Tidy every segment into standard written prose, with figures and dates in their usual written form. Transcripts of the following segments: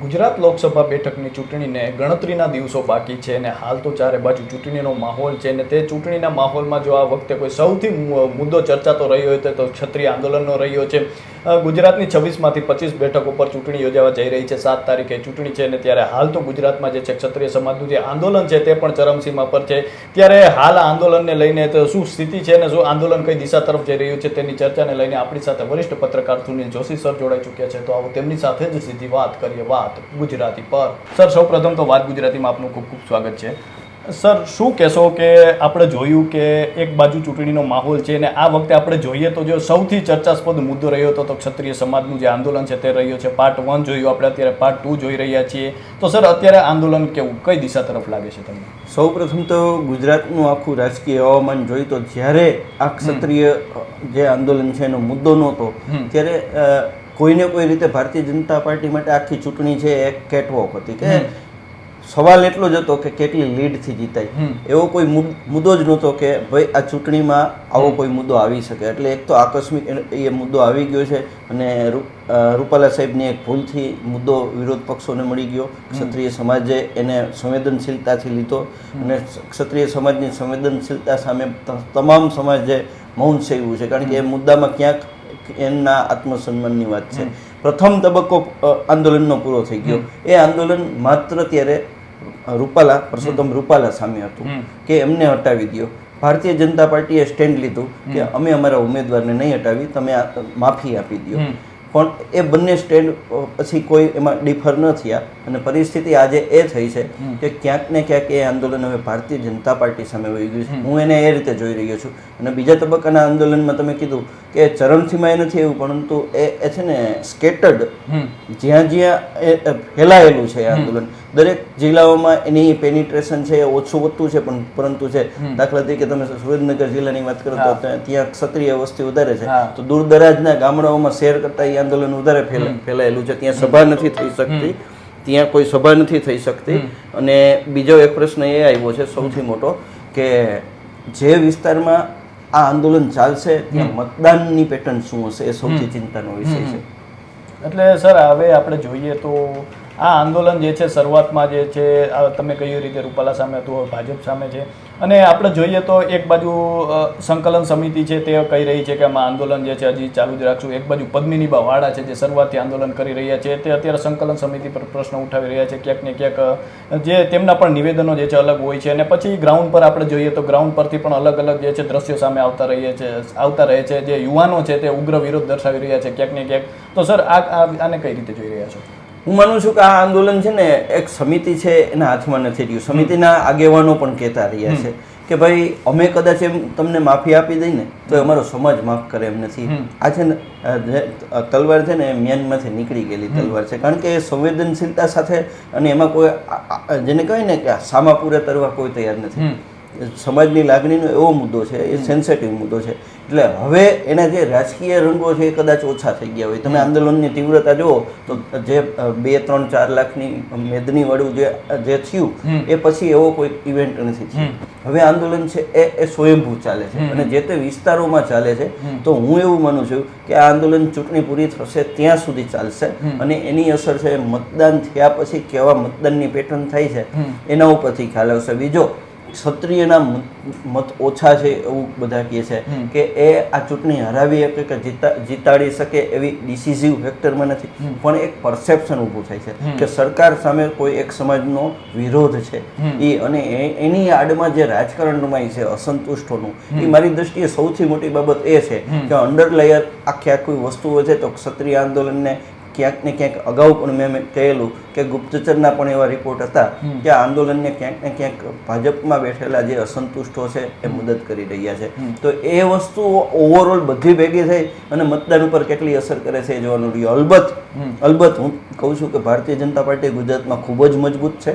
ગુજરાત લોકસભા બેઠકની ચૂંટણીને ગણતરીના દિવસો બાકી છે અને હાલ તો ચારે બાજુ ચૂંટણીનો માહોલ છે અને તે ચૂંટણીના માહોલમાં જો આ વખતે કોઈ સૌથી મુદ્દો ચર્ચાતો રહ્યો હોય તો ક્ષત્રિય આંદોલનનો રહ્યો છે. ગુજરાતની 26માંથી 25 બેઠકો પર ચૂંટણી યોજાવા જઈ રહી છે. 7 તારીખે ચૂંટણી છે અને ત્યારે હાલ તો ગુજરાતમાં જે છે ક્ષત્રિય સમાજનું જે આંદોલન છે તે પણ ચરમસીમા પર છે. ત્યારે હાલ આ આંદોલનને લઈને તો શું સ્થિતિ છે અને શું આંદોલન કઈ દિશા તરફ જઈ રહ્યું છે તેની ચર્ચાને લઈને આપણી સાથે વરિષ્ઠ પત્રકાર સુનિલ જોશી સર જોડાઈ ચૂક્યા છે. તો આવો તેમની સાથે જ સીધી વાત કરીએ. વાત ગુજરાતી પર. સર, સૌપ્રથમ તો વાત ગુજરાતીમાં આપનું ખૂબ ખૂબ સ્વાગત છે. સર, શું કહેશો કે આપણે જોયું કે એક બાજુ ચૂંટણીનો માહોલ છે અને આ વખતે આપણે જોઈએ તો જો સૌથી ચર્ચાસ્પદ મુદ્દો રહ્યો હતો તો ક્ષત્રિય સમાજનું જે આંદોલન છે તે રહ્યો છે. પાર્ટ 1 જોયું, આપણે અત્યારે પાર્ટ 2 જોઈ રહ્યા છીએ. તો સર, અત્યારે આંદોલન કેવું, કઈ દિશા તરફ લાગે છે તમને? સૌપ્રથમ તો ગુજરાતનું આખું રાજકીય હવામાન જોઈ તો જ્યારે આ ક્ષત્રિય જે આંદોલન છે એનો મુદ્દો નહોતો ત્યારે કોઈને કોઈ રીતે ભારતીય જનતા પાર્ટી માટે આખી ચૂંટણી છે એક કેટવોક હતી કે સવાલ એટલો જ હતો કે કેટલી લીડથી જીતાય. એવો કોઈ મુદ્દો જ નહોતો કે ભાઈ આ ચૂંટણીમાં આવો કોઈ મુદ્દો આવી શકે. એટલે એક તો આકસ્મિક એ મુદ્દો આવી ગયો છે અને રૂપાલા સાહેબની એક ભૂલથી મુદ્દો વિરોધ પક્ષોને મળી ગયો. ક્ષત્રિય સમાજે એને સંવેદનશીલતાથી લીધો અને ક્ષત્રિય સમાજની સંવેદનશીલતા સામે તમામ સમાજે મૌન સેવ્યું છે, કારણ કે એ મુદ્દામાં ક્યાંક એમના આત્મસન્માનની વાત છે. પ્રથમ તબક્કો આંદોલનનો પૂરો થઈ ગયો. એ આંદોલન માત્ર ત્યારે પરસોત્તમ રૂપાલા સામે હતું કે એમને હટાવી દો. ભારતીય જનતા પાર્ટીએ સ્ટેન્ડ લીધું કે અમે અમારા ઉમેદવારને નહીં હટાવી, તમે માફી આપી દો. પણ એ બંને સ્ટેન્ડ પછી કોઈ એમાં ડિફર ન થયા અને પરિસ્થિતિ આજે એ થઈ છે કે ક્યાંક ને ક્યાંક એ આંદોલન હવે ભારતીય જનતા પાર્ટી સામે વહી ગયું છે. હું એને એ રીતે જોઈ રહ્યો છું. અને બીજા તબક્કાના આંદોલનમાં તમે કીધું કે ચરમસીમા એ નથી એવું, પરંતુ એ છે ને સ્કેટર્ડ, જ્યાં જ્યાં ફેલાયેલું છે એ આંદોલન. દરેક જિલ્લાઓમાં એની પેનિટ્રેશન છે એ ઓછું વધતું છે, પરંતુ છે. દાખલા તરીકે તમે સુરેન્દ્રનગર જિલ્લાની વાત કરો તો ત્યાં ક્ષત્રિય વસ્તી વધારે છે, તો દૂર દરાજના ગામડાઓમાં શેર કરતા એ આંદોલન વધારે ફેલાયેલું છે. ત્યાં સભા નથી થઈ શકતી, ત્યાં કોઈ સભા નથી થઈ શકતી. અને બીજો એક પ્રશ્ન એ આવ્યો છે સૌથી મોટો કે જે વિસ્તારમાં આ આંદોલન ચાલશે ત્યાં મતદાનની પેટર્ન શું હશે, એ સૌથી ચિંતાનો વિષય છે. એટલે સર, હવે આપણે જોઈએ તો આ આંદોલન જે છે શરૂઆતમાં જે છે તમે કહ્યું રીતે રૂપાલા સામે હતું, હવે ભાજપ સામે છે. અને આપણે જોઈએ તો એક બાજુ સંકલન સમિતિ છે તે કહી રહી છે કે આમાં આંદોલન જે છે હજી ચાલુ જ રાખશું. એક બાજુ પદ્મિનીબા વાળા છે જે શરૂઆતથી આંદોલન કરી રહ્યા છે, તે અત્યારે સંકલન સમિતિ પર પ્રશ્ન ઉઠાવી રહ્યા છે. ક્યાંક ને ક્યાંક જે તેમના પણ નિવેદનો જે છે અલગ હોય છે. અને પછી ગ્રાઉન્ડ પર આપણે જોઈએ તો ગ્રાઉન્ડ પરથી પણ અલગ અલગ જે છે દ્રશ્યો સામે આવતા રહે છે. જે યુવાનો છે તે ઉગ્ર વિરોધ દર્શાવી રહ્યા છે ક્યાંક ને ક્યાંક. તો સર, આને કઈ રીતે જોઈ રહ્યા છો? હું માનું છું કે આ આંદોલન છે ને એક સમિતિ છે એના હાથમાં નથી રહ્યું. સમિતિના આગેવાનો પણ કહેતા રહ્યા છે કે ભાઈ અમે કદાચ એમ તમને માફી આપી દઈ ને તો અમારો સમાજ માફ કરે એમ નથી. આ છે ને તલવાર છે ને મ્યાનમાંથી નીકળી ગયેલી તલવાર છે, કારણ કે એ સંવેદનશીલતા સાથે અને એમાં કોઈ જેને કહે ને કે સામા પૂરે તરવા કોઈ તૈયાર નથી. સમાજની લાગણીનો એવો મુદ્દો છે, એ સેન્સિટિવ મુદ્દો છે. એટલે હવે એના જે રાજકીય રંગો છે એ કદાચ ઓછા થઈ ગયા હોય. તમે આંદોલનની તીવ્રતા જુઓ તો જે 2-3-4 લાખની મેદની વાળું જે થયું એ પછી એવો કોઈ ઇવેન્ટ નથી થયો. હવે આંદોલન છે એ સ્વયંભૂ ચાલે છે અને જે તે વિસ્તારોમાં ચાલે છે. તો હું એવું માનું છું કે આ આંદોલન ચૂંટણી પૂરી થશે ત્યાં સુધી ચાલશે અને એની અસર છે મતદાન થયા પછી કેવા મતદાનની પેટર્ન થાય છે એના ઉપરથી ખ્યાલ આવશે. બીજો, ક્ષત્રિયના મત ઓછા છે એવું બધા કહે છે કે એ આ ચૂંટણી હરાવી શકે કે જીતાડી શકે એવી ડિસિઝિવ ફેક્ટરમાં નથી, પણ એક પરસેપ્શન ઊભું થાય છે કે સરકાર સામે કોઈ એક સમાજનો વિરોધ છે અને એની આડમાં જે રાજકારણ રમાય છે અસંતુષ્ટોનું, એ મારી દ્રષ્ટિએ સૌથી મોટી બાબત એ છે કે અંડરલેયર આખી વસ્તુઓ છે. તો ક્ષત્રિય આંદોલનને ક્યાંક ને ક્યાંક અગાઉ પણ મેં કહેલું કે ગુપ્તચરના પણ એવા રિપોર્ટ હતા કે આંદોલનને ક્યાંક ને ક્યાંક ભાજપમાં બેઠેલા જે અસંતુષ્ટો છે એ મદદ કરી રહ્યા છે. તો એ વસ્તુ ઓવરઓલ બધી ભેગી થઈ અને મતદાન ઉપર કેટલી અસર કરે છે એ જોવાનું રહ્યું. અલબત્ત હું કહું છું કે ભારતીય જનતા પાર્ટી ગુજરાતમાં ખૂબ જ મજબૂત છે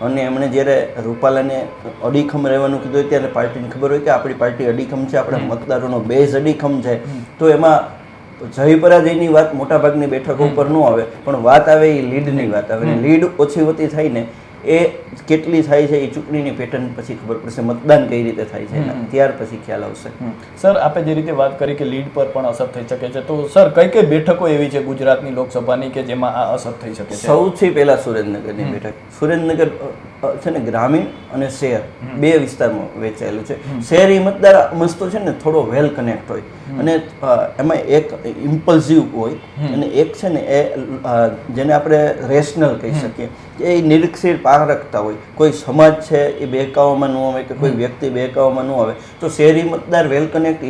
અને એમણે જ્યારે રૂપાલાને અડીખમ રહેવાનું કીધું હોય ત્યારે પાર્ટીને ખબર હોય કે આપણી પાર્ટી અડીખમ છે, આપણા મતદારોનો બેઝ અડીખમ છે. તો એમાં જય પરાજયની વાત મોટાભાગની બેઠકો ઉપર ન આવે, પણ વાત આવે એ લીડની વાત આવે. લીડ ઓછી હોતી થાય ને એ કેટલી થાય છે એ ચૂંટણીની પેટર્ન પછી ખબર પડશે, મતદાન કઈ રીતે થાય છે ત્યાર પછી ખ્યાલ આવશે. સર, આપે જે રીતે વાત કરી કે લીડ પર પણ અસર થઈ શકે છે, તો સર કઈ કઈ બેઠકો એવી છે ગુજરાતની લોકસભાની કે જેમાં આ અસર થઈ શકે છે? સૌથી પહેલા સુરેન્દ્રનગરની બેઠક. સુરેન્દ્રનગર છે ને ગ્રામીણ અને શહેર બે વિસ્તારમાં વેચાયેલું છે. શહેરી મતદાર મસ્તો છે ને થોડો વેલ કનેક્ટ હોય અને એમાં એક ઇમ્પલ્સિવ હોય અને એક છે ને એ જેને આપણે રેશનલ કહી શકીએ, એ નિરીક્ષિત પારખતા હોય. કોઈ સમાજ છે એ બહેકાવામાં ન આવે કે કોઈ વ્યક્તિ બહેકાવામાં ન આવે. તો શહેરી મતદાર વેલ કનેક્ટ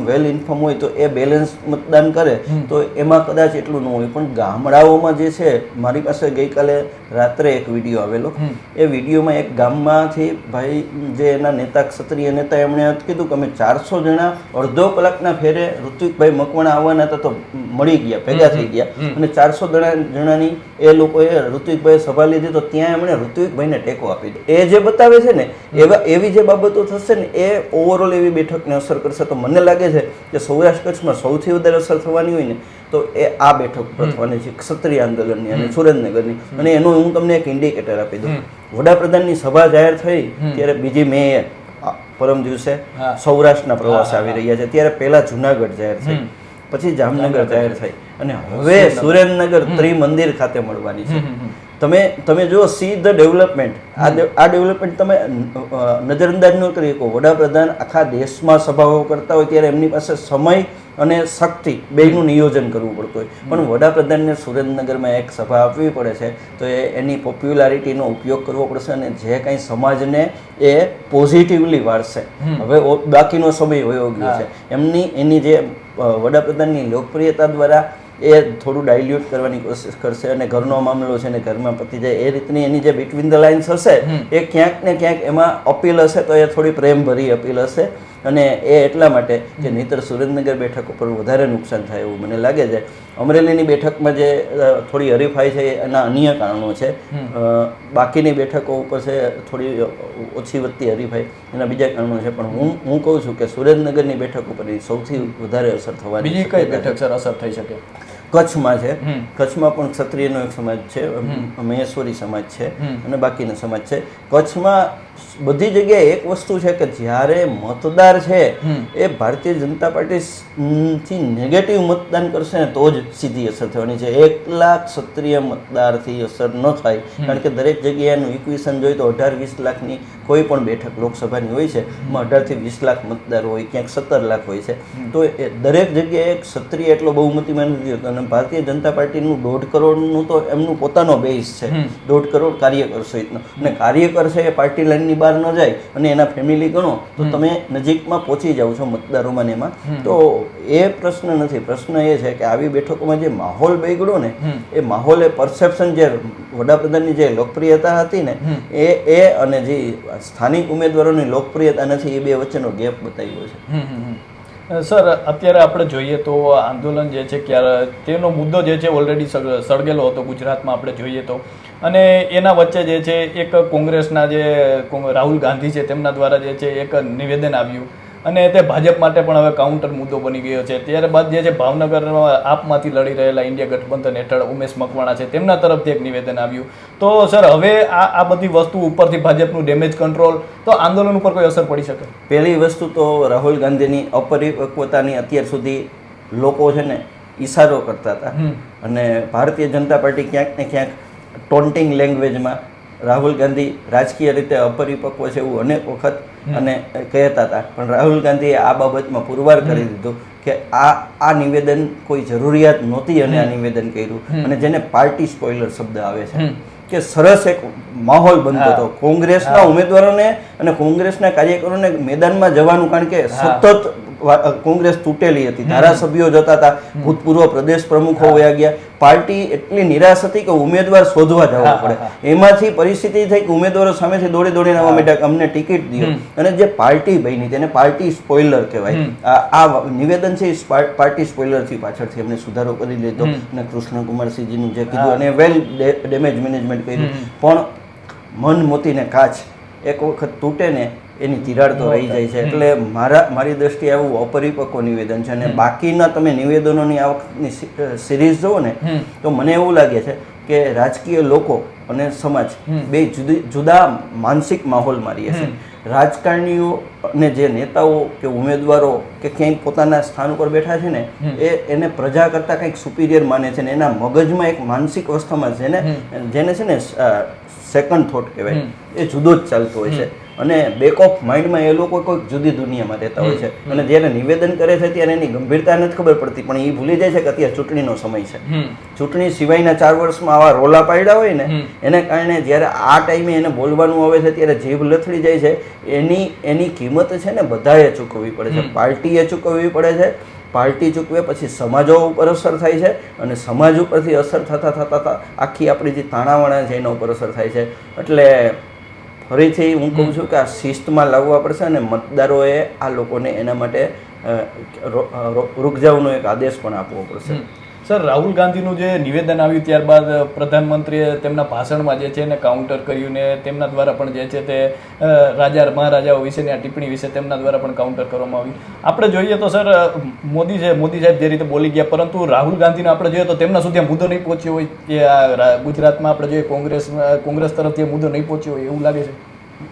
વેલ ઇન્ફોર્મ હોય તો એ બેલેન્સ મતદાન કરે તો એમાં કદાચ એટલું ન હોય. પણ ગામડાઓમાં જે છે, મારી પાસે ગઈકાલે રાત્રે એક વિડીયો આવેલો. એ વિડીયોમાં એક ગામમાંથી ભાઈ જે એના નેતા, ક્ષત્રિય નેતા, એમણે કીધું કે અમે 400 જણા અડધો કલાકના ફેરે ઋત્વિકભાઈ મકવાણા આવવાના હતા તો મળી ગયા, ભેગા થઈ ગયા અને 400 જણાની એ લોકોએ ઋત્વિકભાઈ સભા લીધી તો ત્યાં એમણે ઋત્વિકભાઈને ટેકો આપી દીધો. એ જે બતાવે છે ને એવી જે બાબતો થશે ને એ ઓવરઓલ એવી બેઠકને અસર કરશે. તો મને લાગે છે કે સૌરાષ્ટ્ર કચ્છમાં સૌથી વધારે અસર થવાની હોય ને તો એ આ બેઠક પર થવાની છે, ક્ષત્રિય આંદોલનની અને સુરેન્દ્રનગરની. અને એનું હું તમને એક ઇન્ડિકેટર આપી દઉં. વડાપ્રધાનની સભા જાહેર થઈ ત્યારે 2 મે પરમ દિવસે સૌરાષ્ટ્રના પ્રવાસ આવી રહ્યા છે, ત્યારે પહેલા જુનાગઢ જાહેર થઈ, પછી જામનગર જાહેર થઈ અને હવે સુરેન્દ્રનગર ત્રિમંદિર ખાતે મળવાની છે. તમે જો સી ધ ડેવલપમેન્ટ, આ ડેવલપમેન્ટ તમે નજરઅંદાજ ન કરી શકો. વડાપ્રધાન આખા દેશમાં સભાઓ કરતા હોય ત્યારે એમની પાસે સમય અને શક્તિ બેયનું નિયોજન કરવું પડતું હોય, પણ વડાપ્રધાનને સુરેન્દ્રનગરમાં એક સભા આપવી પડે છે તો એની પોપ્યુલારિટીનો ઉપયોગ કરવો પડશે અને જે કાંઈ સમાજને એ પોઝિટિવલી વાળશે. હવે બાકીનો સમય વયો ગયો છે, એની જે વડાપ્રધાનની લોકપ્રિયતા દ્વારા એ થોડું ડાયલ્યુટ કરવાની કોશિશ કરશે અને ઘરનો મામલો છે ને ઘરમાં પતી જાય એ રીતની એની જે બિટવીન ધ લાઇન્સ હશે એ ક્યાંક ને ક્યાંક એમાં અપીલ હશે તો એ થોડી પ્રેમભરી અપીલ હશે. અને એ એટલા માટે કે નહીંતર સુરેન્દ્રનગર બેઠક ઉપર વધારે નુકસાન થાય એવું મને લાગે છે. અમરેલીની બેઠકમાં જે થોડી હરીફાઈ છે એના અન્ય કારણો છે, બાકીની બેઠકો ઉપર છે થોડી ઓછી વધતી હરીફાઈ, એના બીજા કારણો છે. પણ હું કહું છું કે સુરેન્દ્રનગરની બેઠક ઉપર સૌથી વધારે અસર થવાની. બીજી કઈ બેઠક સર અસર થઈ શકે? કચ્છમાં છે. કચ્છમાં પણ ક્ષત્રિયનો એક સમાજ છે, મહેશ્વરી સમાજ છે અને બાકીનો સમાજ છે. કચ્છમાં બધી જગ્યાએ એક વસ્તુ છે કે જ્યારે મતદાર છે એ ભારતીય જનતા પાર્ટી થી નેગેટિવ મતદાન કરશે ને તો જ સીધી અસર થવાની છે. 1 લાખ ક્ષત્રિય મતદારથી અસર ન થાય, કારણ કે દરેક જગ્યાએ એનું ઇક્વેશન જોઈએ તો 18-20 લાખની કોઈ પણ બેઠક લોકસભાની હોય છે, એમાં 18 થી 20 લાખ મતદાર હોય, ક્યાંક 17 લાખ હોય છે. તો દરેક જગ્યાએ ક્ષત્રિય એટલો બહુમતીમાં નથી હોતો. અને ભારતીય જનતા પાર્ટીનું 1.5 કરોડનું તો એમનું પોતાનો બેઝ છે, 1.5 કરોડ કાર્યકર સહિતનો. અને કાર્યકર છે એ પાર્ટી લાઈનની બહાર ન જાય અને એના ફેમિલી ગણો તો તમે નજીકમાં પહોંચી જાઓ છો મતદારોમાં ને એમાં. તો એ પ્રશ્ન નથી. પ્રશ્ન એ છે કે આવી બેઠકોમાં જે માહોલ બગડ્યો ને એ માહોલ, એ પરસેપ્શન, જે વડાપ્રધાનની જે લોકપ્રિયતા હતી ને એ અને જે સ્થાનિક ઉમેદવારોની લોકપ્રિયતા નથી, એ બે વચ્ચેનો ગેપ બતાવ્યો છે. સર, અત્યારે આપણે જોઈએ તો આંદોલન જે છે ક્યારે તેનો મુદ્દો જે છે ઓલરેડી સળગેલો હતો ગુજરાતમાં આપણે જોઈએ તો, અને એના વચ્ચે જે છે એક કોંગ્રેસના જે રાહુલ ગાંધી છે તેમના દ્વારા જે છે એક નિવેદન આવ્યું અને તે ભાજપ માટે પણ હવે કાઉન્ટર મુદ્દો બની ગયો છે. ત્યારબાદ જે છે ભાવનગર આપમાંથી લડી રહેલા ઇન્ડિયા ગઠબંધન હેઠળ ઉમેશ મકવાણા છે તેમના તરફથી એક નિવેદન આવ્યું. તો સર હવે આ બધી વસ્તુ ઉપરથી ભાજપનું ડેમેજ કંટ્રોલ, તો આંદોલન ઉપર કોઈ અસર પડી શકે? પહેલી વસ્તુ તો રાહુલ ગાંધીની અપરિપક્વતાની અત્યાર સુધી લોકો છે ને ઈશારો કરતા હતા અને ભારતીય જનતા પાર્ટી ક્યાંક ને ક્યાંક ટોન્ટિંગ લેંગ્વેજમાં રાહુલ ગાંધી રાજકીય રીતે અપરિપક્વ છે એવું અનેક વખત અને કહેતા હતા. પણ રાહુલ ગાંધીએ આ બાબતમાં પુરવાર કરી દીધું કે આ નિવેદન કોઈ જરૂરિયાત નહોતી અને આ નિવેદન કર્યું. અને જેને પાર્ટી સ્પોઇલર શબ્દ આવે છે કે સરસ એક માહોલ બનતો હતો કોંગ્રેસના ઉમેદવારોને અને કોંગ્રેસના કાર્યકરોને મેદાનમાં જવાનું, કારણ કે સતત કોંગ્રેસ તૂટેલી હતી, ધારાસભ્યો જતા હતા, ભૂતપૂર્વ પ્રદેશ પ્રમુખો વયા ગયા, પાર્ટી એટલી નિરાશ હતી કે ઉમેદવાર શોધવા જવું પડે. એમાંથી પરિસ્થિતિ થઈ કે ઉમેદવારો સામેથી દોડીને આવવા માંડ્યા કે અમને ટિકિટ દો. અને જે પાર્ટી બની તેને પાર્ટી સ્પોઇલર કહેવાય. આ નિવેદન છે પાર્ટી સ્પોઇલરથી પાછળથી એમને સુધારો કરી લીધો અને કૃષ્ણકુમારસિંહજીનું જે કીધું અને વેલ ડેમેજ મેનેજમેન્ટ કર્યું. પણ મન મોતીને કાચ એક વખત તૂટે ને એની તિરાડ તો રહી જાય છે. એટલે મારી દ્રષ્ટિએ આવું અપરિપક્વ નિવેદન છે. અને બાકીના તમે નિવેદનોની આ વખતની સિરીઝ જુઓ ને તો મને એવું લાગે છે કે રાજકીય લોકો અને સમાજ બે જુદા માનસિક માહોલમાં રહીએ છે. રાજકારણીઓ અને જે નેતાઓ કે ઉમેદવારો કે ક્યાંય પોતાના સ્થાન ઉપર બેઠા છે ને એને પ્રજા કરતાં કંઈક સુપિરિયર માને છે ને એના મગજમાં એક માનસિક અવસ્થામાં છે ને જેને છે ને સેકન્ડ થોટ કહેવાય એ જુદો જ ચાલતો હોય છે અને બેક ઓફ માઇન્ડમાં એ લોકો કોઈક જુદી દુનિયામાં રહેતા હોય છે અને જ્યારે નિવેદન કરે છે ત્યારે એની ગંભીરતા નથી ખબર પડતી પણ એ ભૂલી જાય છે કે અત્યારે ચૂંટણીનો સમય છે. ચૂંટણી સિવાયના 4 વર્ષમાં આવા રોલા પાડ્યા હોય ને એને કારણે જ્યારે આ ટાઈમે એને બોલવાનું આવે છે ત્યારે જીભ લથડી જાય છે. એની કિંમત છે ને બધાએ ચૂકવવી પડે છે. પાર્ટીએ ચૂકવવી પડે છે. પાર્ટી ચૂકવે પછી સમાજો ઉપર અસર થાય છે અને સમાજ ઉપરથી અસર થતાં આખી આપણી જે તાણાવાણા છે એના ઉપર અસર થાય છે. એટલે ફરીથી હું કહું છું કે આ શિસ્તમાં લાવવા પડશે અને મતદારોએ આ લોકોને એના માટે રૂકજાવનો એક આદેશ પણ આપવો પડશે. સર, રાહુલ ગાંધીનું જે નિવેદન આવ્યું ત્યારબાદ પ્રધાનમંત્રીએ તેમના ભાષણમાં જે છે એને કાઉન્ટર કર્યું ને તેમના દ્વારા પણ જે છે તે રાજા મહારાજાઓ વિશેની આ ટિપ્પણી વિશે તેમના દ્વારા પણ કાઉન્ટર કરવામાં આવ્યું. આપણે જોઈએ તો સર મોદી સાહેબ જે રીતે બોલી ગયા પરંતુ રાહુલ ગાંધીને આપણે જોઈએ તો તેમના સુધી આ મુદ્દો નહીં પહોંચ્યો હોય કે આ ગુજરાતમાં આપણે જોઈએ કોંગ્રેસ તરફથી મુદ્દો નહીં પહોંચ્યો હોય એવું લાગે છે.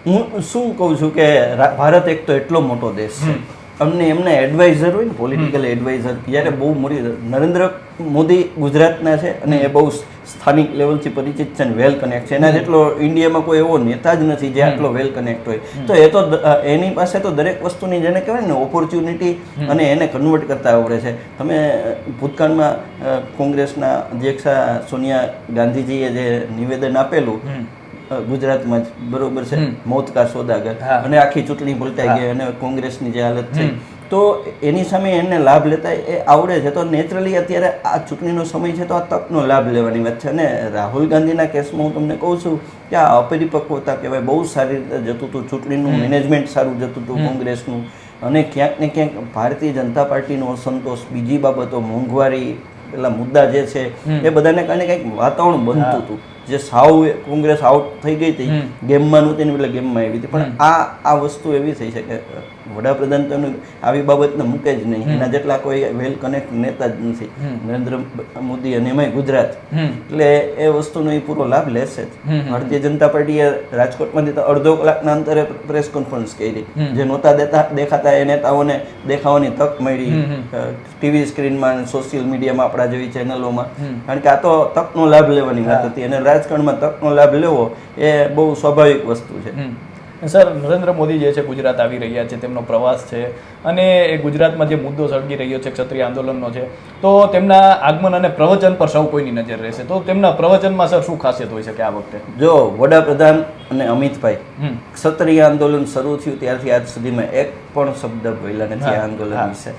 હું શું કહું છું કે ભારત એક તો એટલો મોટો દેશ છે અમને એમના એડવાઇઝર હોય ને પોલિટિકલ એડવાઇઝર જ્યારે બહુ મોટી નરેન્દ્ર મોદી ગુજરાતના છે અને એ બહુ સ્થાનિક લેવલથી પરિચિત છે ને વેલ કનેક્ટ છે. એના જેટલો ઇન્ડિયામાં કોઈ એવો નેતા જ નથી જે આટલો વેલ કનેક્ટ હોય. તો એ તો એની પાસે તો દરેક વસ્તુની જેને કહેવાય ને ઓપોર્ચ્યુનિટી અને એને કન્વર્ટ કરતા આવડે છે. તમે ભૂતકાળમાં કોંગ્રેસના અધ્યક્ષા સોનિયા ગાંધીજીએ જે નિવેદન આપેલું ગુજરાતમાં જ બરોબર છે મૌત કા સોદાગર અને આખી ચૂંટણી ભૂલતાઈ ગઈ અને કોંગ્રેસની જે હાલત થઈ તો એની સામે એને લાભ લેતા એ આવડે છે. તો નેચરલી અત્યારે આ ચૂંટણીનો સમય છે તો આ તકનો લાભ લેવાની વાત છે. અને રાહુલ ગાંધીના કેસમાં હું તમને કહું છું કે આ અપરિપક્વતા કહેવાય. બહુ સારી રીતે જતું હતું ચૂંટણીનું મેનેજમેન્ટ સારું જતું હતું કોંગ્રેસનું અને ક્યાંક ને ક્યાંક ભારતીય જનતા પાર્ટીનો અસંતોષ બીજી બાબતો મોંઘવારી પેલા મુદ્દા જે છે એ બધાને કારણે કંઈક વાતાવરણ બનતું હતું જે સાવ કોંગ્રેસ આઉટ થઈ ગઈ હતી ગેમમાં નહોતી ને એટલે ગેમમાં આવી હતી. પણ આ વસ્તુ એવી થઈ છે કે વડાપ્રધાન તો આવી બાબતને મૂકે જ નહીં. એના જેટલા કોઈ વેલ કનેક્ટ નેતા જ નથી નરેન્દ્ર મોદી અને એમાંય ગુજરાત. એટલે એ વસ્તુનો એ પૂરો લાભ લેશે જ. ભારતીય જનતા પાર્ટીએ રાજકોટમાંથી તો અડધો કલાકના અંતરે પ્રેસ કોન્ફરન્સ કરી જે નહોતા દેખાતા એ નેતાઓને દેખાવાની તક મળી ટીવી સ્ક્રીનમાં સોશિયલ મીડિયામાં આપણા જેવી ચેનલોમાં. કારણ કે આ તો તકનો લાભ લેવાની વાત હતી અને રાજકારણમાં તકનો લાભ લેવો એ બહુ સ્વાભાવિક વસ્તુ છે. સર, નરેન્દ્ર મોદી જે છે ગુજરાત આવી રહ્યા છે, તેમનો પ્રવાસ છે અને એ ગુજરાતમાં જે મુદ્દો સળગી રહ્યો છે ક્ષત્રિય આંદોલનનો છે તો તેમના આગમન અને પ્રવચન પર સૌ કોઈની નજર રહેશે. તો તેમના પ્રવચનમાં સર શું ખાસિયત હોઈ શકે આ વખતે? જો વડાપ્રધાન અને અમિતભાઈ ક્ષત્રિય આંદોલન શરૂ થયું ત્યારથી આજ સુધીમાં એક પણ શબ્દ બોલ્યા નથી આ આંદોલન વિશે.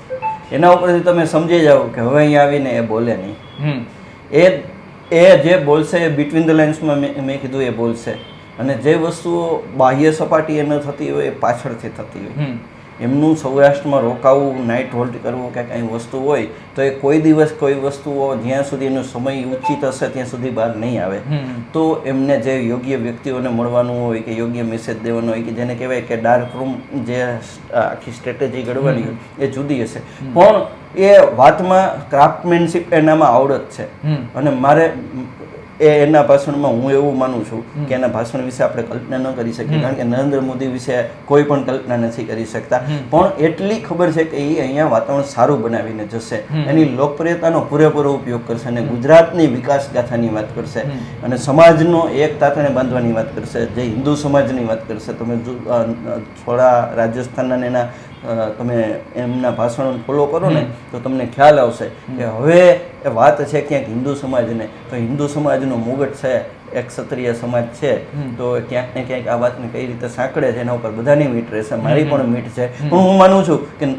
એના ઉપરથી તમે સમજી જાઓ કે હવે અહીંયા આવીને એ બોલે નહીં. એ જે બોલશે એ બિટવીન ધ લાઇન્સમાં મેં કીધું એ બોલશે અને જે વસ્તુઓ બાહ્ય સપાટીએ ન થતી હોય એ પાછળથી થતી હોય. એમનું સૌરાષ્ટ્રમાં રોકાવું નાઇટ હોલ્ટ કરવું કે કંઈ વસ્તુ હોય તો એ કોઈ દિવસ કોઈ વસ્તુઓ જ્યાં સુધી એનો સમય ઉચિત હશે ત્યાં સુધી બહાર નહીં આવે. તો એમને જે યોગ્ય વ્યક્તિઓને મળવાનું હોય કે યોગ્ય મેસેજ દેવાનો હોય કે જેને કહેવાય કે ડાર્ક રૂમ જે આખી સ્ટ્રેટેજી ઘડવાની હોય એ જુદી હશે. પણ એ વાતમાં ક્રાફ્ટમેનશીપ એનામાં આવડત છે અને મારે એના ભાષણમાં હું એવું માનું છું કે એના ભાષણ વિશે આપણે કલ્પના ન કરી શકીએ કારણ કે નરેન્દ્ર મોદી વિશે કોઈ પણ કલ્પના નથી કરી શકતા. પણ એટલી ખબર છે કે એ અહીંયા વાતાવરણ સારું બનાવીને જશે. એની લોકપ્રિયતાનો પૂરેપૂરો ઉપયોગ કરશે અને ગુજરાતની વિકાસ ગાથાની વાત કરશે અને સમાજનો એક તાતણે બાંધવાની વાત કરશે. જે હિન્દુ સમાજની વાત કરશે. તમે થોડા રાજસ્થાનના એના તમે એમના ભાષણો ફોલો કરો ને તો તમને ખ્યાલ આવશે કે હવે એ વાત છે ક્યાંક હિન્દુ સમાજને તો હિન્દુ સમાજનો મુગટ છે એક ક્ષત્રિય સમાજ છે તો ક્યાંક ને ક્યાંક આ વાતને કઈ રીતે સાંકળે છે એના ઉપર બધાની મીટ રહેશે. મારી પણ મીટ છે. પણ હું માનું છું કે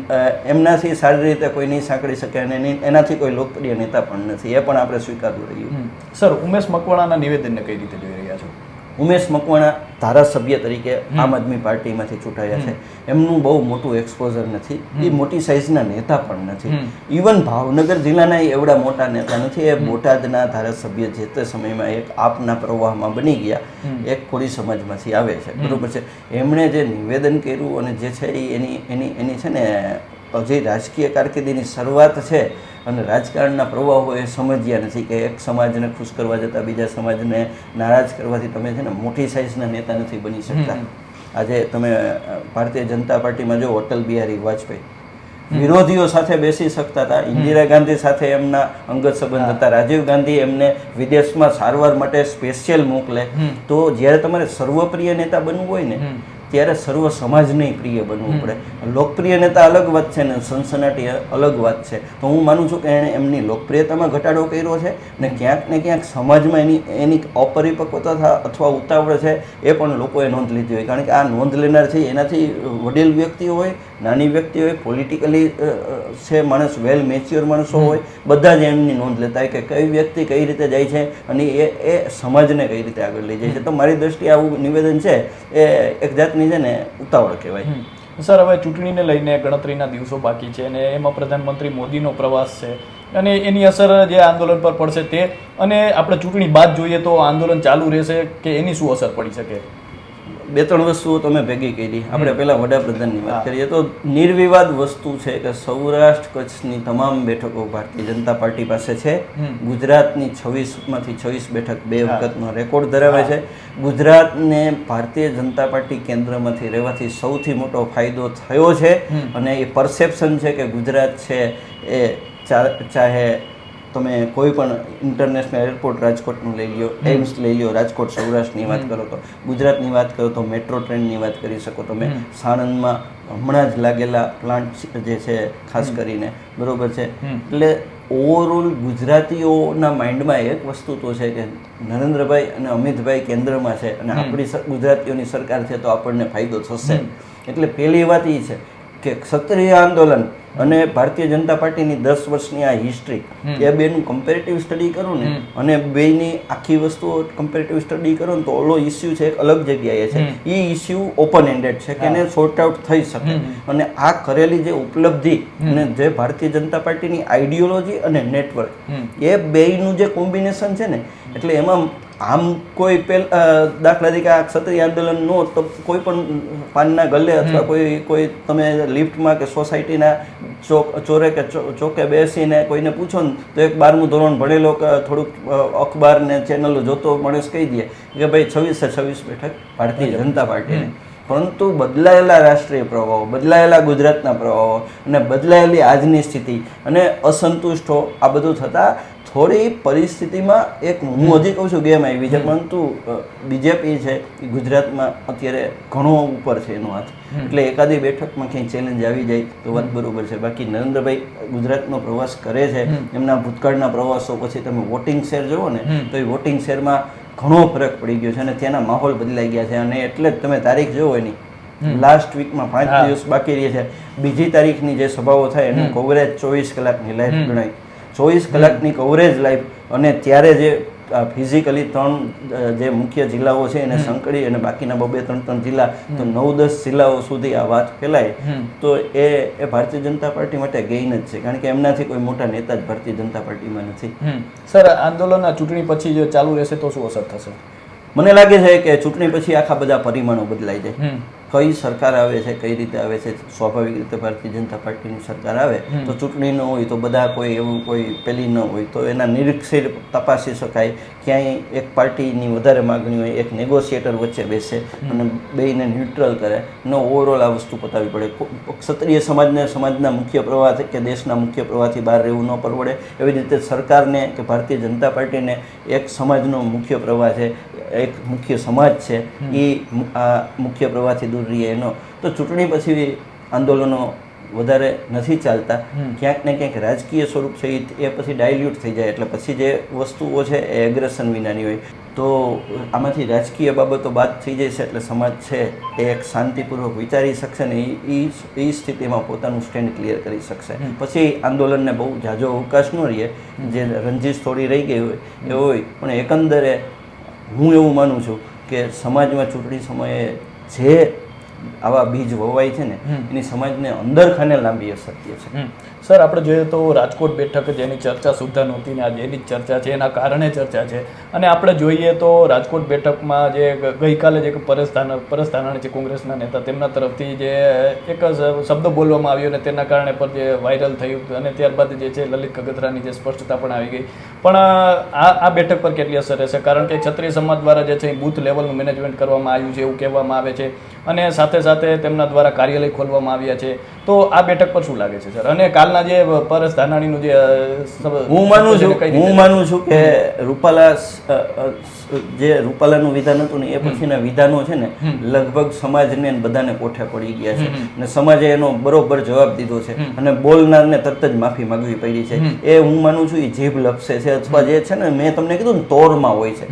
એમનાથી સારી રીતે કોઈ નહીં સાંકળી શકે અને એનાથી કોઈ લોકપ્રિય નેતા પણ નથી. એ પણ આપણે સ્વીકારવું રહ્યું. સર, ઉમેશ મકવાણાના નિવેદનને કઈ રીતે જોઈ રહ્યા છો? ઉમેશ મકવાણા ધારાસભ્ય તરીકે આમ આદમી પાર્ટીમાંથી ચૂંટાયા છે. એમનું બહુ મોટું એક્સપોઝર નથી. એ મોટી સાઇઝના નેતા પણ નથી. ઇવન ભાવનગર જિલ્લાના એવડા મોટા નેતા નથી. એ બોટાદના ધારાસભ્ય જે તે સમયમાં એક આપના પ્રવાહમાં બની ગયા એક કોળી સમાજમાંથી આવે છે. બરોબર છે. એમણે જે નિવેદન કર્યું અને જે છે એની છે ને હજી રાજકીય કારકિર્દીની શરૂઆત છે અને રાજકારણના પ્રવાહો એ સમજ્યા નથી કે એક સમાજને ખુશ કરવા જતાં બીજા સમાજને નારાજ કરવાથી તમે છે ને મોટી સાઇઝના નેતા નથી બની શકતા. આજે તમે ભારતીય જનતા પાર્ટીમાં જો અટલ બિહારી વાજપેયી વિરોધીઓ સાથે બેસી શકતા હતા. ઇન્દિરા ગાંધી સાથે એમના અંગત સંબંધ હતા. રાજીવ ગાંધી એમને વિદેશમાં સારવાર માટે સ્પેશિયલ મોકલે. તો જ્યારે તમારે સર્વપ્રિય નેતા બનવું હોય ને ત્યારે સર્વ સમાજને પ્રિય બનવું પડે. લોકપ્રિય નેતા અલગ વાત છે ને સનસનાટી અલગ વાત છે. તો હું માનું છું કે એણે એમની લોકપ્રિયતામાં ઘટાડો કર્યો છે ને ક્યાંક સમાજમાં એની અપરિપક્વતા અથવા ઉતાવળ છે એ પણ લોકોએ નોંધ લીધી હોય. કારણ કે આ નોંધ લેનાર છે એનાથી વડીલ વ્યક્તિ હોય, નાની વ્યક્તિ હોય, પોલિટિકલી છે માણસ, વેલ મેચ્યોર માણસો હોય, બધા જ એમની નોંધ લેતા હોય કે કઈ વ્યક્તિ કઈ રીતે જાય છે અને એ સમાજને કઈ રીતે આગળ લઈ જાય છે. તો મારી દ્રષ્ટિએ આવું નિવેદન છે એ એક જાતની છે ને ઉતાવળ કહેવાય. સર, હવે ચૂંટણીને લઈને ગણતરીના દિવસો બાકી છે અને એમાં પ્રધાનમંત્રી મોદીનો પ્રવાસ છે અને એની અસર જે આંદોલન પર પડશે તે, અને આપણે ચૂંટણી બાદ જોઈએ તો આંદોલન ચાલુ રહેશે કે એની શું અસર પડી શકે? બે ત્રણ વસ્તુઓ તમે ભેગી કરી. આપણે પહેલા વડાપ્રધાનની વાત કરીએ તો નિર્વિવાદ વસ્તુ છે કે સૌરાષ્ટ્ર કચ્છની તમામ બેઠકો ભારતીય જનતા પાર્ટી પાસે છે. ગુજરાતની 26માંથી 26 બેઠક 2 વખતનો રેકોર્ડ ધરાવે છે. ગુજરાતને ભારતીય જનતા પાર્ટી કેન્દ્રમાંથી રહેવાથી સૌથી મોટો ફાયદો થયો છે અને એ પરસેપ્શન છે કે ગુજરાત છે એ ચાહે તમે કોઈ પણ ઇન્ટરનેશનલ એરપોર્ટ રાજકોટનું લઈ લ્યો, એમ્સ લઈ લ્યો, રાજકોટ સૌરાષ્ટ્રની વાત કરો તો, ગુજરાતની વાત કરો તો મેટ્રો ટ્રેનની વાત કરી શકો તમે. સાણંદમાં હમણાં જ લાગેલા પ્લાન્ટ જે છે ખાસ કરીને, બરોબર છે. એટલે ઓવરઓલ ગુજરાતીઓના માઇન્ડમાં એક વસ્તુ તો છે કે નરેન્દ્રભાઈ અને અમિતભાઈ કેન્દ્રમાં છે અને આપણી ગુજરાતીઓની સરકાર છે તો આપણને ફાયદો થશે. એટલે પહેલી વાત એ છે કે ક્ષત્રિય આંદોલન અને ભારતીય જનતા પાર્ટીની 10 વર્ષની આ હિસ્ટ્રી, એ બેનું કમ્પેરેટિવ સ્ટડી કરું ને અને બેની આખી વસ્તુઓ કમ્પેરેટિવ સ્ટડી કરો ને તો ઓલો ઇસ્યુ છે એક અલગ જગ્યાએ છે. એ ઇસ્યુ ઓપન એન્ડેડ છે કે એને સોર્ટ આઉટ થઈ શકે. અને આ કરેલી જે ઉપલબ્ધિ અને જે ભારતીય જનતા પાર્ટીની આઈડિયોલોજી અને નેટવર્ક, એ બેયનું જે કોમ્બિનેશન છે ને, એટલે એમાં આમ કોઈ દાખલા તરીકે આ ક્ષત્રિય આંદોલન નો તો કોઈ પણ પાનના ગલ્લે અથવા કોઈ તમે લિફ્ટમાં કે સોસાયટીના ચોરે કે ચોકે બેસીને કોઈને પૂછો ને તો એક 12મું ધોરણ ભણેલો કે થોડુંક અખબાર ને ચેનલો જોતો માણસ કહી દે કે ભાઈ 26 બેઠક ભારતીય જનતા પાર્ટીને. પરંતુ બદલાયેલા રાષ્ટ્રીય પ્રવાહો, બદલાયેલા ગુજરાતના પ્રવાહો અને બદલાયેલી આજની સ્થિતિ અને અસંતુષ્ટો, આ બધું થતાં થોડી પરિસ્થિતિમાં એક, હું હજી કહું છું ગેમ આવી છે, પરંતુ બીજેપી છે એ ગુજરાતમાં અત્યારે ઘણો ઉપર છે એનો હાથ. એટલે એકાદી બેઠકમાં ક્યાંય ચેલેન્જ આવી જાય તો વાત બરોબર છે. બાકી નરેન્દ્રભાઈ ગુજરાતનો પ્રવાસ કરે છે, એમના ભૂતકાળના પ્રવાસો પછી તમે વોટિંગ શેર જુઓ ને તો એ વોટિંગ શેરમાં ઘણો ફરક પડી ગયો છે અને ત્યાંના માહોલ બદલાઈ ગયા છે. અને એટલે જ તમે તારીખ જોવો એની, લાસ્ટ વીકમાં 5 દિવસ બાકી રહી છે, બીજી તારીખની જે સભાઓ થાય એનું કવરેજ 24 કલાકની લાઈવ ગણાય. 24 કલાકની કવરેજ લાઈવ. અને ત્યારે જે ફિઝિકલી 3 જે મુખ્ય જિલ્લાઓ છે એને સંકળી અને બાકીના 2-3 જિલ્લા, તો 9-10 જિલ્લાઓ સુધી આ વાત ફેલાય તો એ ભારતીય જનતા પાર્ટી માટે ગેઇન જ છે. કારણ કે એમનાથી કોઈ મોટા નેતા જ ભારતીય જનતા પાર્ટીમાં નથી. સર, આંદોલન ચૂંટણી પછી જો ચાલુ રહેશે તો શું અસર થશે? મને લાગે છે કે ચૂંટણી પછી આખા બધા પરિમાણો બદલાઈ જાય. કઈ સરકાર આવે છે, કઈ રીતે આવે છે. સ્વાભાવિક રીતે ભારતીય જનતા પાર્ટીની સરકાર આવે તો ચૂંટણી ન હોય તો બધા કોઈ એવું કોઈ પેલી ન હોય તો એના નિરીક્ષર તપાસી શકાય. ક્યાંય એક પાર્ટીની વધારે માગણી હોય, એક નેગોશિએટર વચ્ચે બેસે અને બેયને ન્યુટ્રલ કરે અને ઓવરઓલ આ વસ્તુ પતાવી પડે. ક્ષત્રિય સમાજને સમાજના મુખ્ય પ્રવાહ કે દેશના મુખ્ય પ્રવાહથી બહાર રહેવું ન પરવડે. એવી રીતે સરકારને કે ભારતીય જનતા પાર્ટીને એક સમાજનો મુખ્ય પ્રવાહ છે, એક મુખ્ય સમાજ છે, એ આ મુખ્ય પ્રવાહથી દૂર રહીએ એનો. તો ચૂંટણી પછી આંદોલનો વધારે નથી ચાલતા. ક્યાંક ને ક્યાંક રાજકીય સ્વરૂપ છે એ પછી ડાયલ્યુટ થઈ જાય. એટલે પછી જે વસ્તુઓ છે એ એગ્રેશન વિનાની હોય. તો આમાંથી રાજકીય બાબતો બાદ થઈ જશે એટલે સમાજ છે એ એક શાંતિપૂર્વક વિચારી શકશે ને એ સ્થિતિમાં પોતાનું સ્ટેન્ડ ક્લિયર કરી શકશે. પછી આંદોલનને બહુ ઝાઝો અવકાશ ન રહીએ. જે રંજીશ થોડી રહી ગઈ હોય એ હોય, પણ એકંદરે હું એવું માનું છું કે સમાજમાં ચૂંટણી સમયે જે આવા બીજ વવાય છે ને એની સમાજને અંદર ખાને લાંબી અસર થય છે. સર આપણે જોઈએ તો રાજકોટ બેઠક જેની ચર્ચા સુદ્ધા નહોતી ને આજે એની જ ચર્ચા છે, એના કારણે ચર્ચા છે. અને આપણે જોઈએ તો રાજકોટ બેઠકમાં જે ગઈકાલે જે પરેશ ધાનાણી છે કોંગ્રેસના નેતા, તેમના તરફથી જે એક શબ્દ બોલવામાં આવ્યો અને તેના કારણે પર જે વાયરલ થયું અને ત્યારબાદ જે છે લલિત કગથરાની જે સ્પષ્ટતા પણ આવી ગઈ. પણ આ બેઠક પર કેટલી અસર રહેશે? કારણ કે ક્ષત્રિય સમાજ દ્વારા જે છે બૂથ લેવલનું મેનેજમેન્ટ કરવામાં આવ્યું છે એવું કહેવામાં આવે છે અને સાથે સાથે તેમના દ્વારા કાર્યાલય ખોલવામાં આવ્યા છે. તો આ બેઠક પર શું લાગે છે સર? અને કાલના જે પરેશ ધાનાણીનું જે હું માનું છું કે રૂપાલાનું વિધાન હતું ને એ પછીના વિધાનો છે ને લગભગ સમાજને બધાને કોઠે પડી ગયા છે અને સમાજે એનો બરોબર જવાબ દીધો છે અને બોલનારને તરત જ માફી માંગવી પડી છે. એ હું માનું છું એ જીભ લપસે છે અથવા જે છે ને મેં તમને કીધું ને તોરમાં હોય છે.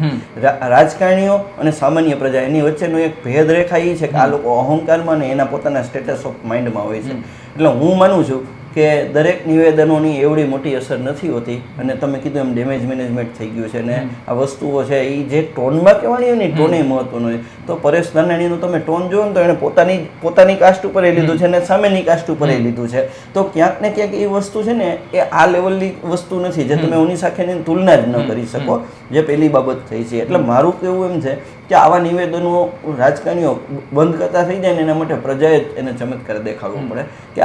રાજકારણીઓ અને સામાન્ય પ્રજા એની વચ્ચેનો એક ભેદ રેખા એ છે કે આ લોકો અહંકારમાં ને એના પોતાના સ્ટેટસ ઓફ માઇન્ડમાં હોય છે. એટલે હું માનું છું કે દરેક નિવેદનોની એવડી મોટી અસર નથી હોતી અને તમે કીધું એમ ડેમેજ મેનેજમેન્ટ થઈ ગયું છે ને આ વસ્તુઓ છે એ જે ટોનમાં કહેવાની હોય ને ટોન એ મહત્વનો હોય. તો પરેશ ધાનાણીનું તમે ટોન જુઓ ને તો એને પોતાની કાસ્ટ ઉપર એ લીધું છે અને સામેની કાસ્ટ ઉપર એ લીધું છે. તો ક્યાંક ને ક્યાંક એ વસ્તુ છે ને એ આ લેવલની વસ્તુ નથી જે તમે એની સાથેની તુલના જ ન કરી શકો, જે પહેલી બાબત થઈ છે. એટલે મારું કહેવું એમ છે કે આવા નિવેદનો રાજકારણીઓ બંધ કરતા થઈ જાય ને એના માટે પ્રજાએ જ એને ચમત્કાર દેખાડવો પડે કે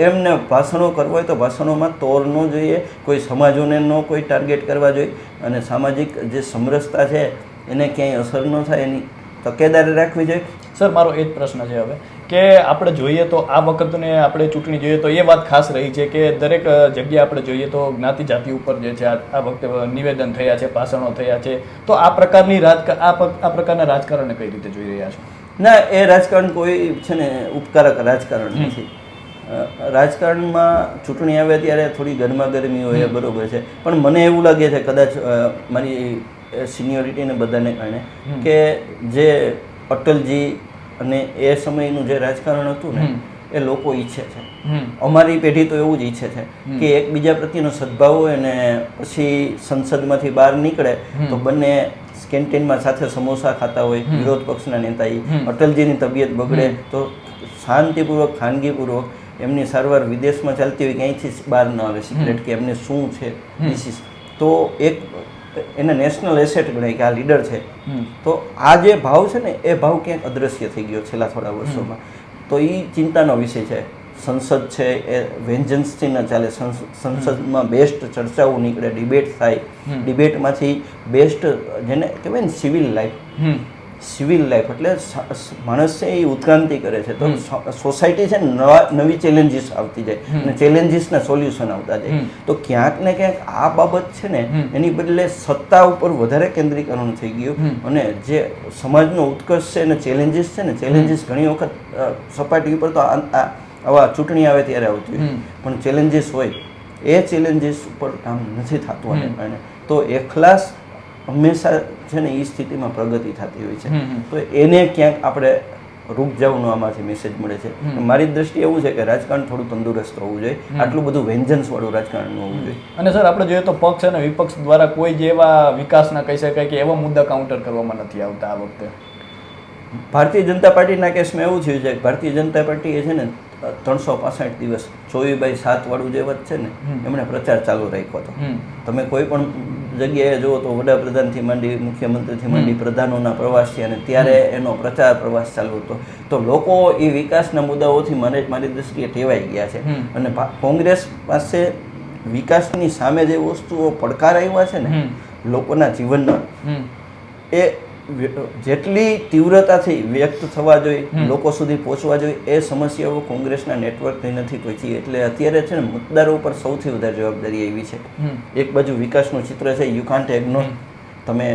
એમને ભાષણો કરવા હોય તો ભાષણોમાં તોર ન જોઈએ, કોઈ સમાજોને ન કોઈ ટાર્ગેટ કરવા જોઈએ અને સામાજિક જે સમરસતા છે એને ક્યાંય અસર ન થાય એની તકેદારી રાખવી જોઈએ. સર મારો એ જ પ્રશ્ન છે હવે કે આપણે જોઈએ તો આ વખતને આપણે ચૂંટણી જોઈએ તો એ વાત ખાસ રહી છે કે દરેક જગ્યાએ આપણે જોઈએ તો જ્ઞાતિ જાતિ ઉપર જે છે આ વખતે નિવેદન થયા છે, ભાષણો થયા છે. તો આ પ્રકારની આ પ્રકારના રાજકારણને કઈ રીતે જોઈ રહ્યા છો? ના, એ રાજકારણ કોઈ છે ને ઉપકારક રાજકારણ નથી. રાજકારણમાં ચૂંટણી આવે ત્યારે થોડી ગરમાગરમી હોય બરોબર છે, પણ મને એવું લાગે છે કદાચ મારી સિનિયોરિટીને બધાને કારણે કે જે અટલજી અને એ સમયનું જે રાજકારણ હતું ને એ લોકો ઈચ્છે છે, અમારી પેઢી તો એવું જ ઈચ્છે છે કે એકબીજા પ્રત્યેનો સદભાવ હોય ને પછી સંસદમાંથી બહાર નીકળે તો બંને કેન્ટીનમાં સાથે સમોસા ખાતા હોય વિરોધ પક્ષના નેતા. અટલજીની તબિયત બગડે તો શાંતિપૂર્વક ખાનગીપૂર્વક એમની સારવાર વિદેશમાં ચાલતી હોય ક્યાંયથી બહાર ન આવે સિક્રેટ કે એમને શું છે ડિસીઝ, તો એક એને નેશનલ એસેટ ગણાય કે આ લીડર છે. તો આ જે ભાવ છે ને એ ભાવ ક્યાંક અદ્રશ્ય થઈ ગયો છેલ્લા થોડા વર્ષોમાં. તો એ ચિંતાનો વિષય છે. સંસદ છે એ વેન્જન્સથી ન ચાલે. સંસદમાં બેસ્ટ ચર્ચાઓ નીકળે, ડિબેટ થાય, ડિબેટમાંથી બેસ્ટ જેને કહેવાય ને સિવિલ લાઈફ એટલે માણસ છે એ ઉત્ક્રાંતિ કરે છે. તો સોસાયટી છે ને નવી ચેલેન્જીસ આવતી જાય અને ચેલેન્જીસના સોલ્યુશન આવતા જાય. તો ક્યાંક ને ક્યાંક આ બાબત છે ને એની બદલે સત્તા ઉપર વધારે કેન્દ્રીકરણ થઈ ગયું અને જે સમાજનો ઉત્કર્ષ છે અને ચેલેન્જીસ છે ને ચેલેન્જીસ ઘણી વખત સપાટી ઉપર તો આવા ચૂંટણી આવે ત્યારે આવતી હોય પણ ચેલેન્જીસ હોય એ ચેલેન્જીસ ઉપર કામ નથી થતું આને કારણે. તો એકલાસ હંમેશા છે ને એ સ્થિતિમાં પ્રગતિ થતી હોય છે. તો એને ક્યાંક આપણે રૂક જવાનો આમાંથી મેસેજ મળે છે. મારી દ્રષ્ટિએ એવું છે કે રાજકારણ થોડું તંદુરસ્ત હોવું જોઈએ, આટલું બધું વેન્જન્સ વાળું રાજકારણ ન હોવું જોઈએ. અને સર આપણે જોઈએ તો પક્ષ અને વિપક્ષ દ્વારા કોઈ જ એવા વિકાસના કહી શકાય કે એવા મુદ્દા કાઉન્ટર કરવામાં નથી આવતા આ વખતે. ભારતીય જનતા પાર્ટીના કેસમાં એવું થયું છે કે ભારતીય જનતા પાર્ટી એ છે ને 365 દિવસ 24/7 વાળું જે વત છે ને એમણે પ્રચાર ચાલુ રાખ્યો હતો. તમે કોઈ પણ જગ્યાએ જુઓ તો વડાપ્રધાનથી માંડી મુખ્યમંત્રીથી માંડી પ્રધાનોના પ્રવાસ છે અને ત્યારે એનો પ્રચાર પ્રવાસ ચાલુ હતો. તો લોકો એ વિકાસના મુદ્દાઓથી મારી દ્રષ્ટિએ ટેવાઈ ગયા છે અને કોંગ્રેસ પાસે વિકાસની સામે જે વસ્તુઓ પડકાર આવ્યા છે ને લોકોના જીવનમાં એ જેટલી તીવ્રતાથી વ્યક્ત થવા જોઈએ, લોકો સુધી પહોંચવા જોઈએ એ સમસ્યાઓ કોંગ્રેસના નેટવર્કથી નથી પહોંચી. એટલે અત્યારે છે ને મતદારો ઉપર સૌથી વધારે જવાબદારી આવી છે. એક બાજુ વિકાસનું ચિત્ર છે, યુ કાન્ટ ઇગ્નોર. તમે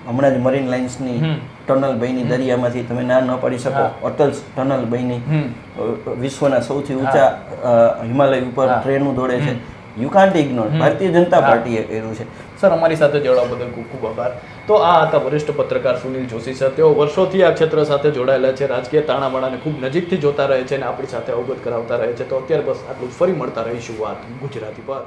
હમણાં જ મરીન લાઇન્સની ટનલ બની દરિયામાંથી તમે ના ન પાડી શકો. અટલ ટનલ બની, વિશ્વના સૌથી ઊંચા હિમાલય ઉપર ટ્રેનો દોડે છે. You can't ignore. Bharatiya Janata પાર્ટીએ કર્યું છે. સર અમારી સાથે જોડાવા બદલ ખૂબ ખૂબ આભાર. તો આ હતા વરિષ્ઠ પત્રકાર સુનિલ જોશી સર. તેઓ વર્ષોથી આ ક્ષેત્ર સાથે જોડાયેલા છે, રાજકીય તાણાવાણાને ખૂબ નજીકથી જોતા રહે છે અને આપણી સાથે અવગત કરાવતા રહે છે. તો અત્યારે બસ આટલું, ફરી મળતા રહીશું વાત ગુજરાતી પર.